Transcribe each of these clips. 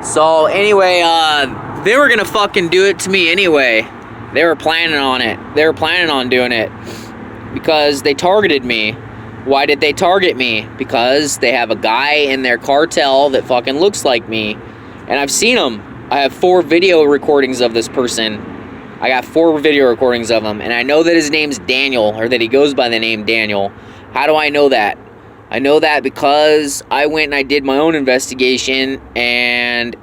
So anyway, they were gonna fucking do it to me anyway. They were planning on it. They were planning on doing it because they targeted me. Why did they target me? Because they have a guy in their cartel that fucking looks like me. And I've seen him. I have 4 video recordings of this person. I got 4 video recordings of him. And I know that his name's Daniel, or that he goes by the name Daniel. How do I know that? I know that because I went and I did my own investigation. And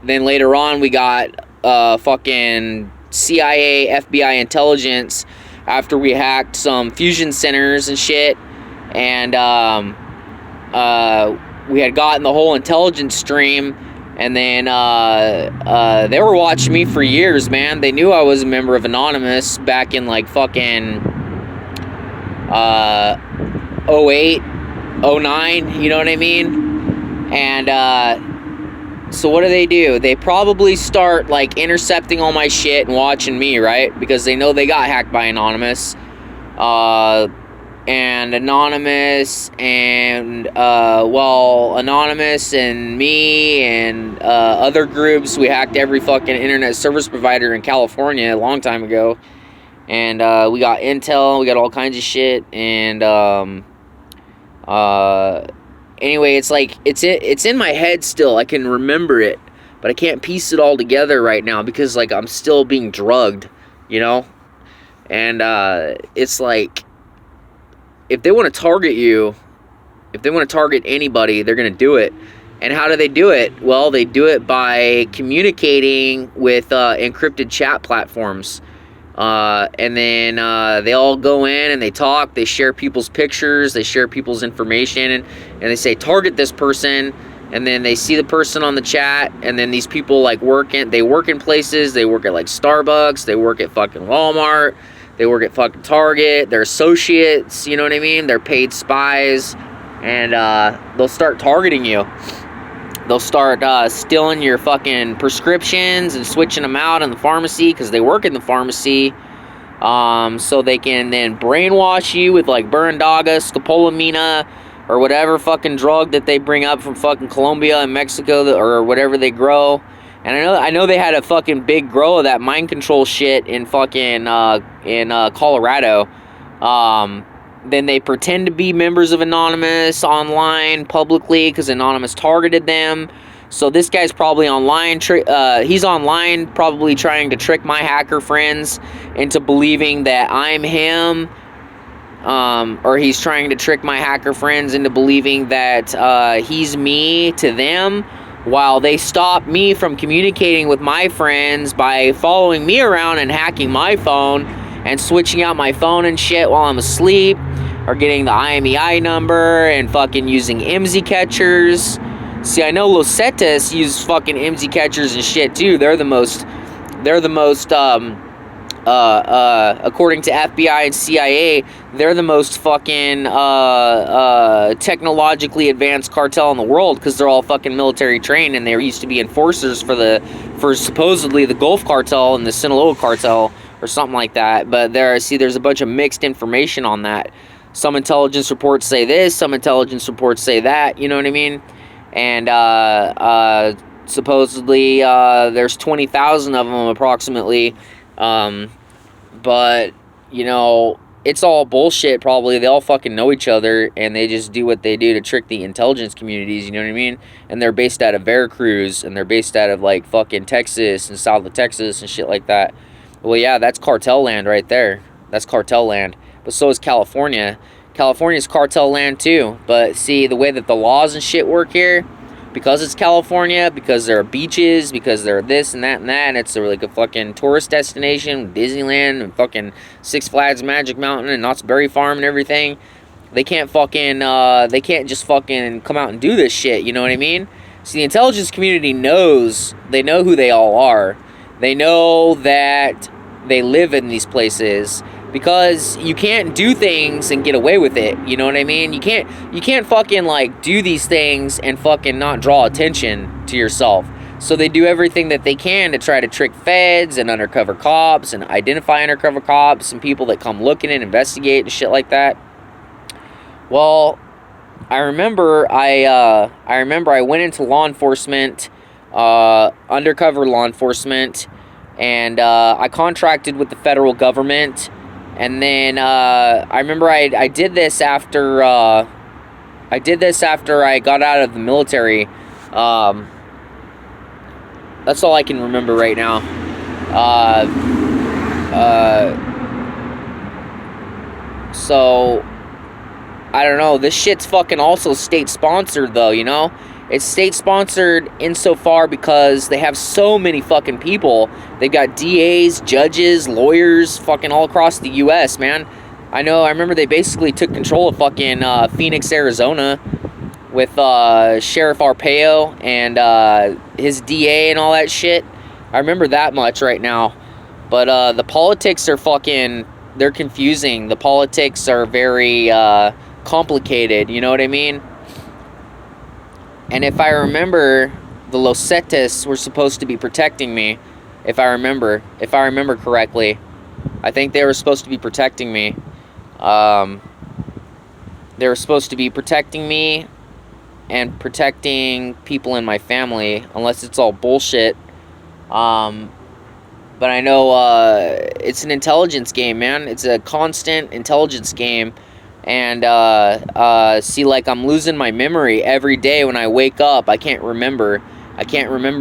then later on we got fucking CIA, FBI intelligence after we hacked some fusion centers and shit. And we had gotten the whole intelligence stream, and then they were watching me for years, man. They knew I was a member of Anonymous back in like fucking 08, 09, you know what I mean? And so what do? They probably start like intercepting all my shit and watching me, right? Because they know they got hacked by Anonymous. And Anonymous and Anonymous and me and other groups, we hacked every fucking internet service provider in California a long time ago. And we got intel, we got all kinds of shit. And anyway, it's like it's in my head still. I can remember it, but I can't piece it all together right now because like I'm still being drugged, you know? And it's like, if they want to target you, if they want to target anybody, they're going to do it. And how do they do it? Well, they do it by communicating with encrypted chat platforms. And then they all go in and they talk, they share people's pictures, they share people's information, and they say, target this person. And then they see the person on the chat, and then these people like they work in places, they work at like Starbucks, they work at fucking Walmart, they work at fucking Target, they're associates, you know what I mean? They're paid spies, and they'll start targeting you. They'll start stealing your fucking prescriptions and switching them out in the pharmacy because they work in the pharmacy. So they can then brainwash you with like Burandaga, scopolamina, or whatever fucking drug that they bring up from fucking Colombia and Mexico or whatever they grow. And I know they had a fucking big grow of that mind control shit in fucking Colorado. Then they pretend to be members of Anonymous online publicly because Anonymous targeted them. So this guy's probably online. He's online probably trying to trick my hacker friends into believing that I'm him. Or he's trying to trick my hacker friends into believing that he's me to them, while they stop me from communicating with my friends by following me around and hacking my phone and switching out my phone and shit while I'm asleep, or getting the IMEI number and fucking using IMSI catchers. See, I know Los Cetas use fucking IMSI catchers and shit too. They're the most according to FBI and CIA, they're the most fucking technologically advanced cartel in the world because they're all fucking military trained, and they used to be enforcers for supposedly the Gulf Cartel and the Sinaloa Cartel or something like that. But there's a bunch of mixed information on that. Some intelligence reports say this, some intelligence reports say that, you know what I mean? And supposedly there's 20,000 of them approximately. But, you know, it's all bullshit probably. They all fucking know each other, and they just do what they do to trick the intelligence communities, you know what I mean? And they're based out of Veracruz, and they're based out of, like, fucking Texas and south of Texas and shit like that. Well, yeah, that's cartel land right there. That's cartel land. But so is California. California's cartel land, too. But, see, the way that the laws and shit work here, because it's California, because there are beaches, because there are this and that, and it's like a fucking tourist destination, Disneyland, and fucking Six Flags Magic Mountain, and Knott's Berry Farm and everything. They can't just fucking come out and do this shit, you know what I mean? See, the intelligence community knows, they know who they all are. They know that they live in these places, because you can't do things and get away with it, you know what I mean? You can't fucking like do these things and fucking not draw attention to yourself. So they do everything that they can to try to trick feds and undercover cops and identify undercover cops and people that come looking and investigate and shit like that. Well, I remember I went into law enforcement undercover law enforcement, and I contracted with the federal government. And then I remember I did this after I got out of the military. That's all I can remember right now. So I don't know. This shit's fucking also state sponsored though, you know? It's state sponsored insofar because they have so many fucking people. They've got DAs, judges, lawyers, fucking all across the US, man. I remember they basically took control of fucking Phoenix, Arizona with Sheriff Arpaio and his DA and all that shit. I remember that much right now. But the politics are fucking, they're confusing. The politics are very complicated, you know what I mean? And if I remember, the Los Cetes were supposed to be protecting me. If I remember correctly. I think they were supposed to be protecting me. They were supposed to be protecting me and protecting people in my family, unless it's all bullshit. But I know it's an intelligence game, man. It's a constant intelligence game. And see, like, I'm losing my memory every day when I wake up. I can't remember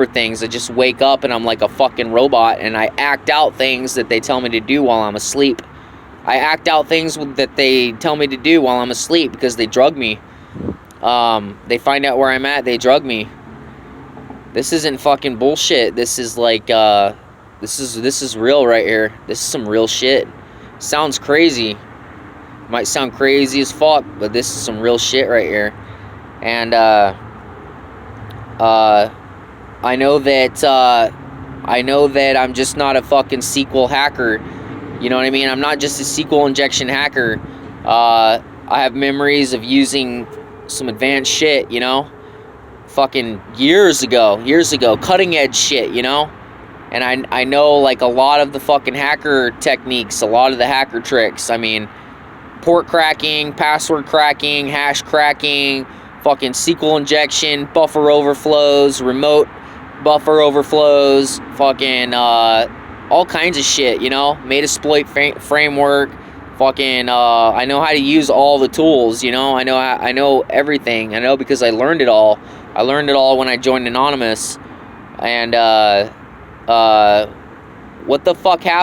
things. I just wake up and I'm like a fucking robot, and I act out things that they tell me to do while I'm asleep. I act out things that they tell me to do while I'm asleep because they drug me. They find out where I'm at, they drug me. This isn't fucking bullshit. This is like, this is real right here. This is some real shit. Sounds crazy. Might sound crazy as fuck, but this is some real shit right here. And, I know that I'm just not a fucking SQL hacker. You know what I mean? I'm not just a SQL injection hacker. I have memories of using some advanced shit, you know? Fucking years ago, cutting edge shit, you know? And I know, like, a lot of the fucking hacker techniques, a lot of the hacker tricks. I mean, port cracking, password cracking, hash cracking, fucking SQL injection, buffer overflows, remote buffer overflows, fucking all kinds of shit, you know? Metasploit framework, fucking I know how to use all the tools, you know? I know everything. I know because I learned it all. I learned it all when I joined Anonymous. And what the fuck happened?